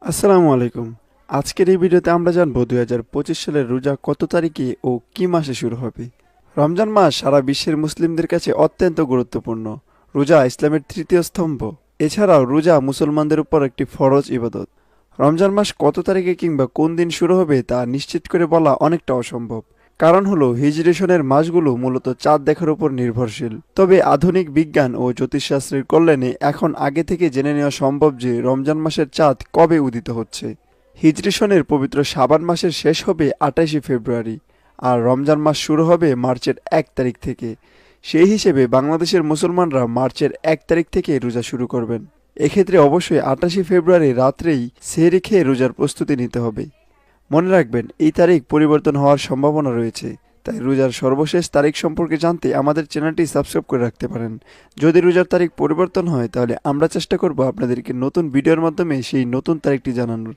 আসসালামু আলাইকুম। আজকের এই ভিডিওতে আমরা জানবো ২০২৫ সালের রোজা কত তারিখে ও কি মাসে শুরু হবে। রমজান মাস সারা বিশ্বের মুসলিমদের কাছে অত্যন্ত গুরুত্বপূর্ণ। রোজা ইসলামের তৃতীয় স্তম্ভ। এছাড়াও রোজা মুসলমানদের উপর একটি ফরজ ইবাদত। রমজান মাস কত তারিখে কিংবা কোন দিন শুরু হবে তা নিশ্চিত করে বলা অনেকটা অসম্ভব। কারণ হলো হিজরি সনের মাসগুলো মূলত চাঁদ দেখার উপর নির্ভরশীল। তবে আধুনিক বিজ্ঞান ও জ্যোতিষশাস্ত্রের কল্যাণে এখন আগে থেকে জেনে নেওয়া সম্ভব যে রমজান মাসের চাঁদ কবে উদিত হচ্ছে। হিজরি সনের পবিত্র শাবান মাসের শেষ হবে ২৮শে ফেব্রুয়ারি, আর রমজান মাস শুরু হবে মার্চের ১ তারিখ থেকে। সেই হিসেবে বাংলাদেশের মুসলমানরা মার্চের ১ তারিখ থেকে রোজা শুরু করবেন। এক্ষেত্রে অবশ্যই ২৮শে ফেব্রুয়ারি রাত্রেই সেহরি খেয়ে রোজার প্রস্তুতি নিতে হবে। মনে রাখবেন, এই তারিখ পরিবর্তন হওয়ার সম্ভাবনা রয়েছে, তাই রোজার সর্বশেষ তারিখ সম্পর্কে জানতে আমাদের চ্যানেলটি সাবস্ক্রাইব করে রাখতে পারেন। যদি রোজার তারিখ পরিবর্তন হয় তাহলে আমরা চেষ্টা করব আপনাদেরকে নতুন ভিডিওর মাধ্যমে সেই নতুন তারিখটি জানানোর।